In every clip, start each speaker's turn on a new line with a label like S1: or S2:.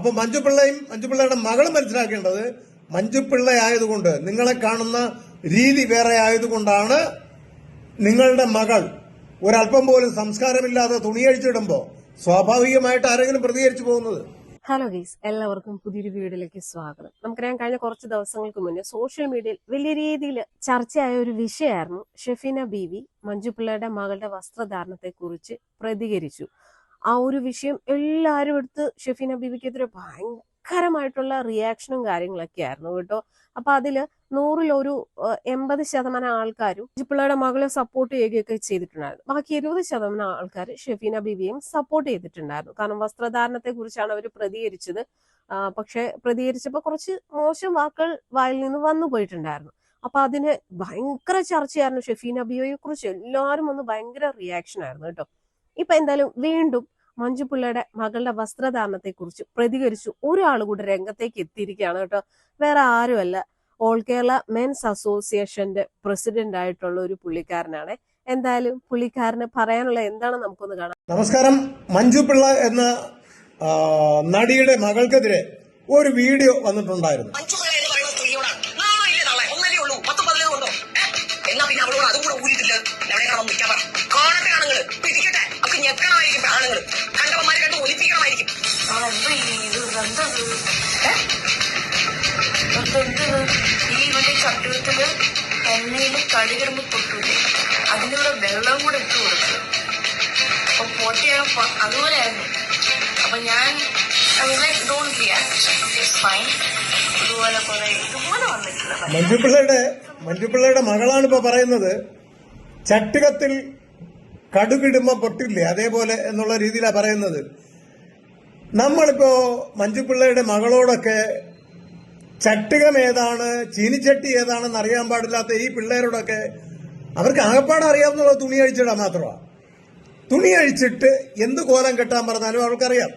S1: അപ്പൊ മഞ്ജുപിള്ളയുടെ മകളും മനസ്സിലാക്കേണ്ടത് മഞ്ജുപിള്ള ആയതുകൊണ്ട്, നിങ്ങളെ കാണുന്ന രീതി വേറെ ആയതുകൊണ്ടാണ് നിങ്ങളുടെ മകൾ ഒരല്പം പോലും സംസ്കാരമില്ലാതെ തുണിയഴിച്ചിടുമ്പോ സ്വാഭാവികമായിട്ട് ആരെങ്കിലും പ്രതികരിച്ചു പോകുന്നത്.
S2: ഹലോ ഗൈസ്, എല്ലാവർക്കും പുതിയൊരു വീഡിയോയിലേക്ക് സ്വാഗതം. നമുക്കറിയാം, കഴിഞ്ഞ കുറച്ച് ദിവസങ്ങൾക്ക് മുന്നേ സോഷ്യൽ മീഡിയയിൽ വലിയ രീതിയിൽ ചർച്ചയായ ഒരു വിഷയമായിരുന്നു ഷെഫീന ബീവി മഞ്ജുപിള്ളയുടെ മകളുടെ വസ്ത്രധാരണത്തെ കുറിച്ച് പ്രതികരിച്ചു. ആ ഒരു വിഷയം എല്ലാവരും എടുത്ത് ഷെഫീന ബീവിക്കെതിരെ ഭയങ്കരമായിട്ടുള്ള റിയാക്ഷനും കാര്യങ്ങളൊക്കെ ആയിരുന്നു കേട്ടോ. അപ്പൊ അതില് 100-ൽ 80% ആൾക്കാരും മഞ്ജുപിള്ളയുടെ മകളെ സപ്പോർട്ട് ചെയ്യുകയൊക്കെ ചെയ്തിട്ടുണ്ടായിരുന്നു. ബാക്കി 20% ആൾക്കാർ ഷെഫീന ബീവിയെയും സപ്പോർട്ട് ചെയ്തിട്ടുണ്ടായിരുന്നു. കാരണം വസ്ത്രധാരണത്തെ കുറിച്ചാണ് അവർ പ്രതികരിച്ചത്. പക്ഷെ പ്രതികരിച്ചപ്പോൾ കുറച്ച് മോശം വാക്കുകൾ വായിൽ നിന്ന് വന്നു പോയിട്ടുണ്ടായിരുന്നു. അപ്പൊ അതിന് ഭയങ്കര ചർച്ചയായിരുന്നു. ഷെഫീന ബീവിയെ കുറിച്ച് എല്ലാവരും ഒന്ന് ഭയങ്കര റിയാക്ഷൻ ആയിരുന്നു കേട്ടോ. ഇപ്പൊ എന്തായാലും വീണ്ടും മഞ്ജുപിള്ളയുടെ മകളുടെ വസ്ത്രധാരണത്തെ കുറിച്ച് പ്രതികരിച്ചു ഒരാൾ കൂടെ രംഗത്തേക്ക് എത്തിയിരിക്കുകയാണ് കേട്ടോ. വേറെ ആരുമല്ല, ഓൾ കേരള മെൻസ് അസോസിയേഷന്റെ പ്രസിഡന്റ് ആയിട്ടുള്ള ഒരു പുള്ളിക്കാരനാണ്. എന്തായാലും പുള്ളിക്കാരന് പറയാനുള്ള എന്താണെന്ന് നമുക്കൊന്ന് കാണാം.
S1: നമസ്കാരം. മഞ്ജുപിള്ള എന്ന നടിയുടെ മകൾക്കെതിരെ ഒരു വീഡിയോ വന്നിട്ടുണ്ടായിരുന്നു.
S3: ഈ മറ്റേ ചട്ടുകത്തില് എണ്ണയിൽ കടുകിടുമ്പോ പൊട്ടൂല്ലേ, അതിലൂടെ വെള്ളം കൂടെ ഇട്ട് കൊടുത്തു. അപ്പൊ പൊട്ടിയാണ് അതുപോലെയായിരുന്നു. അപ്പൊ ഞാൻ ഇതുപോലെ വന്നിട്ടില്ല.
S1: മഞ്ജുപിള്ളയുടെ മകളാണ് ഇപ്പൊ പറയുന്നത്, ചട്ടുകത്തിൽ കടുകിടുമ്പോ പൊട്ടില്ലേ അതേപോലെ എന്നുള്ള രീതിയിലാണ് പറയുന്നത്. നമ്മളിപ്പോ മഞ്ജുപിള്ളയുടെ മകളോടൊക്കെ ചട്ടുകം ഏതാണ്, ചീനിച്ചട്ടി ഏതാണെന്ന് അറിയാൻ പാടില്ലാത്ത ഈ പിള്ളേരോടൊക്കെ അവർക്ക് ആകപ്പാട് അറിയാവുന്നത് തുണി അഴിച്ചിടാൻ മാത്രമാണ്. തുണി അഴിച്ചിട്ട് എന്ത് കോലം കെട്ടാൻ പറഞ്ഞാലും അവർക്കറിയാം.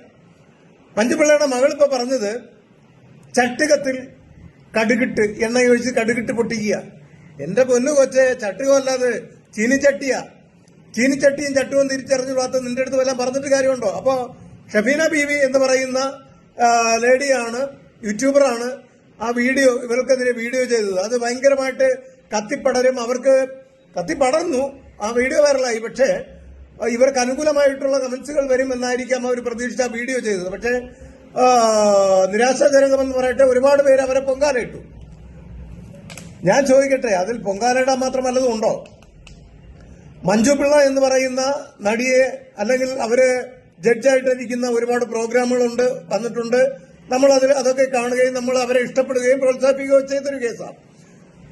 S1: മഞ്ജുപിള്ളയുടെ മകൾ ഇപ്പൊ പറഞ്ഞത് ചട്ടുകത്തിൽ കടുകിട്ട് എണ്ണയൊഴിച്ച് കടുകിട്ട് പൊട്ടിക്കുക. എന്റെ പൊന്നു കൊച്ചെ, ചട്ടുകമല്ലാതെ ചീനിച്ചട്ടിയാ. ചീനിച്ചട്ടിയും ചട്ടുവും തിരിച്ചറിഞ്ഞുകൂടാത്ത നിന്റെ അടുത്ത് വല്ലതും പറഞ്ഞിട്ട് കാര്യമുണ്ടോ? അപ്പോ ഷെഫീന ബീവി എന്ന് പറയുന്ന ലേഡിയാണ്, യൂട്യൂബറാണ് ആ വീഡിയോ ഇവർക്കെതിരെ വീഡിയോ ചെയ്തത്. അത് ഭയങ്കരമായിട്ട് കത്തിപ്പടരും. അവർക്ക് കത്തിപ്പടർന്നു, ആ വീഡിയോ വൈറലായി. പക്ഷേ ഇവർക്ക് അനുകൂലമായിട്ടുള്ള കമന്റ്സുകൾ വരും എന്നായിരിക്കാം അവർ പ്രതീക്ഷിച്ച വീഡിയോ ചെയ്തത്. പക്ഷേ നിരാശാജനകമെന്ന് പറയട്ടെ, ഒരുപാട് പേര് അവരെ പൊങ്കാലയിട്ടു. ഞാൻ ചോദിക്കട്ടെ, അതിൽ പൊങ്കാലയിടാൻ മാത്രം വല്ലതും ഉണ്ടോ? മഞ്ജുപിള്ള എന്ന് പറയുന്ന നടിയെ, അല്ലെങ്കിൽ അവര് ജഡ്ജായിട്ടിരിക്കുന്ന ഒരുപാട് പ്രോഗ്രാമുകളുണ്ട്, വന്നിട്ടുണ്ട്. നമ്മൾ അതൊക്കെ കാണുകയും നമ്മൾ അവരെ ഇഷ്ടപ്പെടുകയും പ്രോത്സാഹിപ്പിക്കുകയും ചെയ്തൊരു കേസാണ്.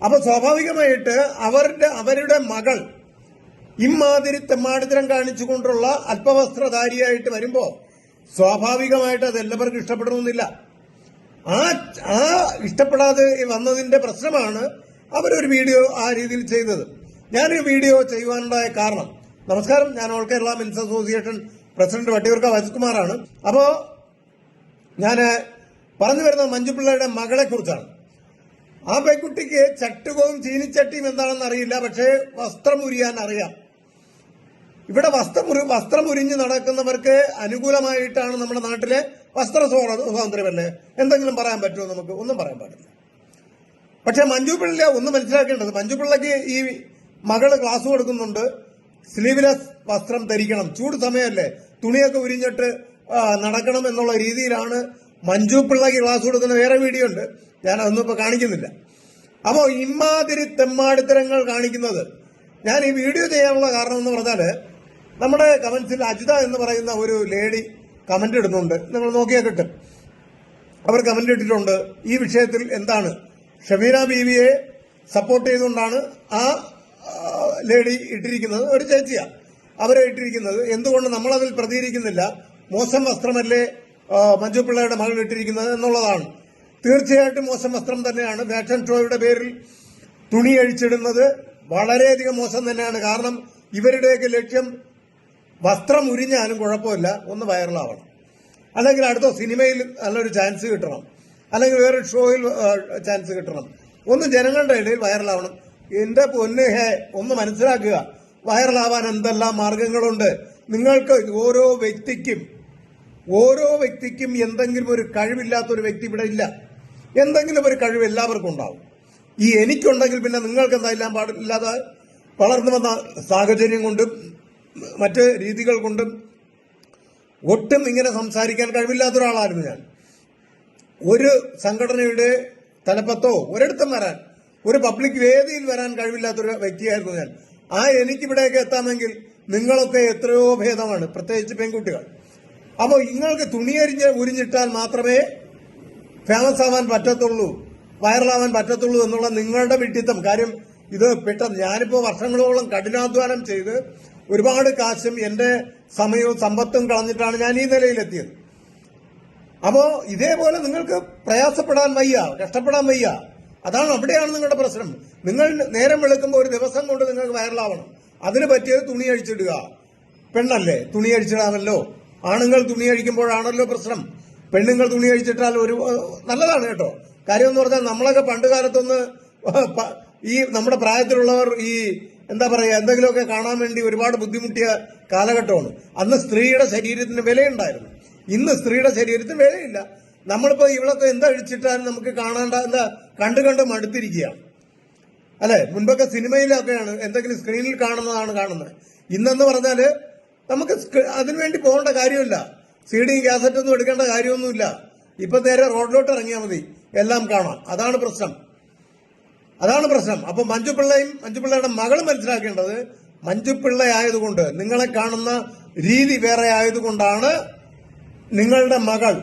S1: അപ്പൊ സ്വാഭാവികമായിട്ട് അവരുടെ മകൾ ഇമാതിരി തെമ്മാടിത്തരം കാണിച്ചുകൊണ്ടുള്ള അല്പവസ്ത്രധാരിയായിട്ട് വരുമ്പോ സ്വാഭാവികമായിട്ട് അത് എല്ലാവർക്കും ഇഷ്ടപ്പെടണമെന്നില്ല. ആ ഇഷ്ടപ്പെടാതെ വന്നതിന്റെ പ്രശ്നമാണ് അവരൊരു വീഡിയോ ആ രീതിയിൽ ചെയ്തത്. ഞാനൊരു വീഡിയോ ചെയ്യുവാനുണ്ടായ കാരണം, നമസ്കാരം, ഞാൻ all Kerala men's association president Vattiyoorkavu അജിത്കുമാറാണ്. അപ്പോ ഞാൻ പറഞ്ഞു വരുന്നത് മഞ്ജുപിള്ളയുടെ മകളെ കുറിച്ചാണ്. ആ പെൺകുട്ടിക്ക് ചട്ടുകവും ചീനിച്ചട്ടിയും എന്താണെന്ന് അറിയില്ല, പക്ഷേ വസ്ത്രം ഉരിയാൻ അറിയാം. ഇവിടെ വസ്ത്രം ഉരിഞ്ഞ് നടക്കുന്നവർക്ക് അനുകൂലമായിട്ടാണ് നമ്മുടെ നാട്ടിലെ വസ്ത്ര സ്വാതന്ത്ര്യമല്ലേ. എന്തെങ്കിലും പറയാൻ പറ്റുമോ? നമുക്ക് ഒന്നും പറയാൻ പാടില്ല. പക്ഷെ മഞ്ജുപിള്ള ഒന്ന് മനസ്സിലാക്കേണ്ടത്, മഞ്ജുപിള്ളക്ക് ഈ മകള് ക്ലാസ് കൊടുക്കുന്നുണ്ട്, സ്ലീവ്ലെസ് വസ്ത്രം ധരിക്കണം, ചൂട് സമയമല്ലേ, തുണിയൊക്കെ ഉരിഞ്ഞിട്ട് നടക്കണം എന്നുള്ള രീതിയിലാണ് മഞ്ജുപിള്ളക്ക് ക്ലാസ് കൊടുക്കുന്ന വേറെ വീഡിയോ ഉണ്ട്. ഞാൻ അതൊന്നും ഇപ്പൊ കാണിക്കുന്നില്ല. അപ്പോ ഇമാതിരി തെമ്മാടിത്തരങ്ങൾ കാണിക്കുന്നത്, ഞാൻ ഈ വീഡിയോ ചെയ്യാനുള്ള കാരണം എന്ന് പറഞ്ഞാല്, നമ്മുടെ കമന്റ്സിൽ അജിത എന്ന് പറയുന്ന ഒരു ലേഡി കമന്റ് ഇടുന്നുണ്ട്, നിങ്ങൾ നോക്കിയാൽ കിട്ടും. അവർ കമന്റ് ഇട്ടിട്ടുണ്ട്, ഈ വിഷയത്തിൽ എന്താണ് ഷെഫീന ബീവിയെ സപ്പോർട്ട് ചെയ്തുകൊണ്ടാണ് ആ ലേഡി ഇട്ടിരിക്കുന്നത്. ഒരു ചേച്ചിയാ അവരെ ഇട്ടിരിക്കുന്നത്. എന്തുകൊണ്ട് നമ്മളതിൽ പ്രതികരിക്കുന്നില്ല? മോശം വസ്ത്രമല്ലേ മഞ്ജുപിള്ളയുടെ മകൾ ഇട്ടിരിക്കുന്നത് എന്നുള്ളതാണ്. തീർച്ചയായിട്ടും മോശം വസ്ത്രം തന്നെയാണ്. ഫാഷൻ ഷോയുടെ പേരിൽ തുണി അഴിച്ചിടുന്നത് വളരെയധികം മോശം തന്നെയാണ്. കാരണം ഇവരുടെയൊക്കെ ലക്ഷ്യം വസ്ത്രം ഉരിഞ്ഞാലും കുഴപ്പമില്ല, ഒന്ന് വൈറലാവണം, അല്ലെങ്കിൽ അടുത്ത സിനിമയിൽ നല്ലൊരു ചാൻസ് കിട്ടണം, അല്ലെങ്കിൽ വേറൊരു ഷോയിൽ ചാൻസ് കിട്ടണം, ഒന്ന് ജനങ്ങളുടെ ഇടയിൽ വൈറലാവണം. എന്റെ പൊന്ന് ഒന്ന് മനസ്സിലാക്കുക, വൈറലാവാൻ എന്തെല്ലാം മാർഗങ്ങളുണ്ട്. നിങ്ങൾക്ക് ഓരോ വ്യക്തിക്കും ഓരോ വ്യക്തിക്കും എന്തെങ്കിലും ഒരു കഴിവില്ലാത്ത ഒരു വ്യക്തി ഇവിടെ ഇല്ല. എന്തെങ്കിലും ഒരു കഴിവ് എല്ലാവർക്കും ഉണ്ടാവും. ഈ എനിക്കുണ്ടെങ്കിൽ പിന്നെ നിങ്ങൾക്ക് എന്താ ഇല്ലാൻ പാടില്ലാതെ വളർന്നു വന്ന സാഹചര്യം കൊണ്ടും മറ്റ് രീതികൾ കൊണ്ടും ഒട്ടും ഇങ്ങനെ സംസാരിക്കാൻ കഴിവില്ലാത്ത ഒരാളായിരുന്നു ഞാൻ. ഒരു സംഘടനയുടെ തലപ്പത്തോ ഒരിടത്തും വരാൻ, ഒരു പബ്ലിക് വേദിയിൽ വരാൻ കഴിവില്ലാത്തൊരു വ്യക്തിയായിരുന്നു ഞാൻ. എനിക്കിവിടേക്ക് എത്താമെങ്കിൽ നിങ്ങളൊക്കെ എത്രയോ ഭേദമാണ്, പ്രത്യേകിച്ച് പെൺകുട്ടികൾ. അപ്പോൾ നിങ്ങൾക്ക് ഉരിഞ്ഞിട്ടാൽ മാത്രമേ ഫേമസ് ആവാൻ പറ്റത്തുള്ളൂ, വൈറലാവാൻ പറ്റത്തുള്ളൂ എന്നുള്ള നിങ്ങളുടെ വിഡ്ഢിത്തം. കാര്യം ഇത് പെട്ടെന്ന് ഞാനിപ്പോ വർഷങ്ങളോളം കഠിനാധ്വാനം ചെയ്ത് ഒരുപാട് കാശും എന്റെ സമയവും സമ്പത്തും കളഞ്ഞിട്ടാണ് ഞാൻ ഈ നിലയിലെത്തിയത്. അപ്പോ ഇതേപോലെ നിങ്ങൾക്ക് പ്രയാസപ്പെടാൻ വയ്യ, കഷ്ടപ്പെടാൻ വയ്യ. അവിടെയാണ് നിങ്ങളുടെ പ്രശ്നം. നിങ്ങൾ നേരം വെളുക്കുമ്പോൾ ഒരു ദിവസം കൊണ്ട് നിങ്ങൾക്ക് വൈറലാവണം. അതിന് പറ്റിയത് തുണി അഴിച്ചിടുക. പെണ്ണല്ലേ, തുണി അഴിച്ചിടാമല്ലോ. ആണുങ്ങൾ തുണി അഴിക്കുമ്പോഴാണല്ലോ പ്രശ്നം. പെണ്ണുങ്ങൾ തുണി അഴിച്ചിട്ടാൽ ഒരു നല്ലതാണ് കേട്ടോ. കാര്യം എന്ന് പറഞ്ഞാൽ നമ്മളൊക്കെ പണ്ട് കാലത്തൊന്ന് ഈ നമ്മുടെ പ്രായത്തിലുള്ളവർ ഈ എന്താ പറയാ എന്തെങ്കിലുമൊക്കെ കാണാൻ വേണ്ടി ഒരുപാട് ബുദ്ധിമുട്ടിയ കാലഘട്ടമാണ്. അന്ന് സ്ത്രീയുടെ ശരീരത്തിന് വിലയുണ്ടായിരുന്നു. ഇന്ന് സ്ത്രീയുടെ ശരീരത്തിന് വിലയില്ല. നമ്മളിപ്പോ ഇവളൊക്കെ എന്താ അഴിച്ചിട്ടാലും നമുക്ക് കാണേണ്ട എന്താ കണ്ടു മടുത്തിരിക്കുകയാണ് അല്ലെ. മുൻപൊക്കെ സിനിമയിലൊക്കെയാണ് എന്തെങ്കിലും സ്ക്രീനിൽ കാണുന്നതാണ് കാണുന്നത്. ഇന്നെന്ന് പറഞ്ഞാല് നമുക്ക് അതിനുവേണ്ടി പോകേണ്ട കാര്യമില്ല. സിഡിയും കാസറ്റൊന്നും എടുക്കേണ്ട കാര്യമൊന്നുമില്ല. ഇപ്പൊ നേരെ റോഡിലോട്ട് ഇറങ്ങിയാൽ മതി, എല്ലാം കാണാം. അതാണ് പ്രശ്നം. അപ്പൊ മഞ്ജുപിള്ളയുടെ മകൾ മനസ്സിലാക്കേണ്ടത്, മഞ്ജുപിള്ള ആയതുകൊണ്ട്, നിങ്ങളെ കാണുന്ന രീതി വേറെ ആയതുകൊണ്ടാണ് നിങ്ങളുടെ മകൾ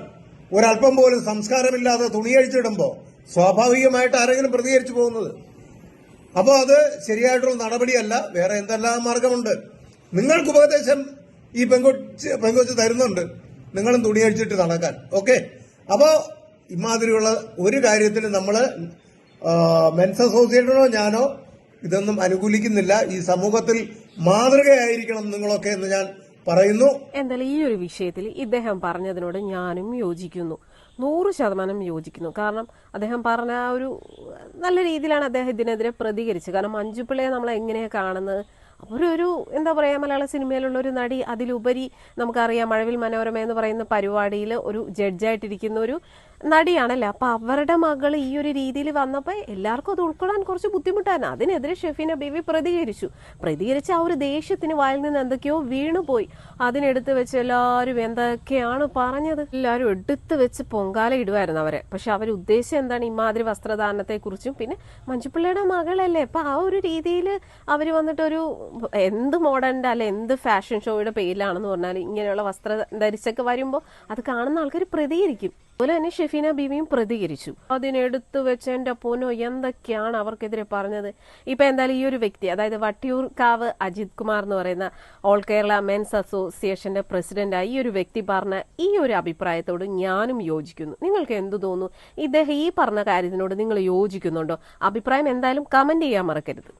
S1: ഒരല്പം പോലും സംസ്കാരമില്ലാതെ തുണിയഴിച്ചിടുമ്പോ സ്വാഭാവികമായിട്ട് ആരെങ്കിലും പ്രതികരിച്ചു പോകുന്നത്. അപ്പോൾ അത് ശരിയായിട്ടുള്ള നടപടിയല്ല. വേറെ എന്തെല്ലാം മാർഗമുണ്ട്. നിങ്ങൾക്ക് ഉപദേശം ഈ പെങ്കൊച്ച് തരുന്നുണ്ട്, നിങ്ങളും തുണിയഴിച്ചിട്ട് നടക്കാൻ. ഓക്കെ. അപ്പോ ഇമാതിരിയുള്ള ഒരു കാര്യത്തിൽ നമ്മള് മെൻസ് അസോസിയേഷനോ ഞാനോ ഇതൊന്നും അനുകൂലിക്കുന്നില്ല. ഈ സമൂഹത്തിൽ മാതൃകയായിരിക്കണം നിങ്ങളൊക്കെ എന്ന് ഞാൻ പറയുന്നു.
S2: എന്തായാലും ഈ ഒരു വിഷയത്തിൽ ഇദ്ദേഹം പറഞ്ഞതിനോട് ഞാനും യോജിക്കുന്നു, 100% യോജിക്കുന്നു. കാരണം അദ്ദേഹം പറഞ്ഞ ആ ഒരു നല്ല രീതിയിലാണ് അദ്ദേഹം ഇതിനെതിരെ പ്രതികരിച്ചത്. കാരണം മഞ്ജുപിള്ളയെ നമ്മൾ എങ്ങനെയാണ് കാണുന്നത്, അവരൊരു എന്താ പറയുക മലയാള സിനിമയിലുള്ള ഒരു നടി, അതിലുപരി നമുക്കറിയാം മഴവിൽ മനോരമ എന്ന് പറയുന്ന പരിപാടിയിൽ ഒരു ജഡ്ജായിട്ടിരിക്കുന്ന ഒരു നടിയാണല്ലോ. അപ്പൊ അവരുടെ മകൾ ഈ ഒരു രീതിയിൽ വന്നപ്പോൾ എല്ലാവർക്കും അത് ഉൾക്കൊള്ളാൻ കുറച്ച് ബുദ്ധിമുട്ടായിരുന്നു. അതിനെതിരെ ഷെഫീന ബീവി പ്രതികരിച്ച ആ ഒരു ദേഷ്യത്തിന് വായിൽ നിന്ന് എന്തൊക്കെയോ വീണുപോയി. അതിനെടുത്ത് വെച്ച് എല്ലാവരും എന്തൊക്കെയാണ് പറഞ്ഞത്, എല്ലാവരും എടുത്ത് വെച്ച് പൊങ്കാല ഇടുമായിരുന്നു അവരെ. പക്ഷെ അവർ ഉദ്ദേശം എന്താണ്, ഇമാതിരി വസ്ത്രധാരണത്തെ കുറിച്ചും പിന്നെ മഞ്ജുപിള്ളയുടെ മകളല്ലേ, അപ്പൊ ആ ഒരു രീതിയിൽ അവർ വന്നിട്ടൊരു എന്ത് മോഡേണിന്റെ അല്ലെ എന്ത് ഫാഷൻ ഷോയുടെ പേരിലാണെന്ന് പറഞ്ഞാൽ ഇങ്ങനെയുള്ള വസ്ത്രം ധരിച്ചൊക്കെ വരുമ്പോൾ അത് കാണുന്ന ആൾക്കാർ പ്രതികരിക്കും. അതുപോലെ തന്നെ ഷെഫീന ബീവിയും പ്രതികരിച്ചു. അതിനെടുത്തു വെച്ച് എന്റെ പൊന്നോ എന്തൊക്കെയാണ് അവർക്കെതിരെ പറഞ്ഞത്. ഇപ്പൊ എന്തായാലും ഈ ഒരു വ്യക്തി, അതായത് വട്ടിയൂർക്കാവ് അജിത് കുമാർ എന്ന് പറയുന്ന ഓൾ കേരള മെൻസ് അസോസിയേഷന്റെ പ്രസിഡന്റായി ഈ ഒരു വ്യക്തി പറഞ്ഞ ഈ ഒരു അഭിപ്രായത്തോട് ഞാനും യോജിക്കുന്നു. നിങ്ങൾക്ക് എന്ത് തോന്നുന്നു? ഇദ്ദേഹം ഈ പറഞ്ഞ കാര്യത്തിനോട് നിങ്ങൾ യോജിക്കുന്നുണ്ടോ? അഭിപ്രായം എന്തായാലും കമന്റ് ചെയ്യാൻ മറക്കരുത്.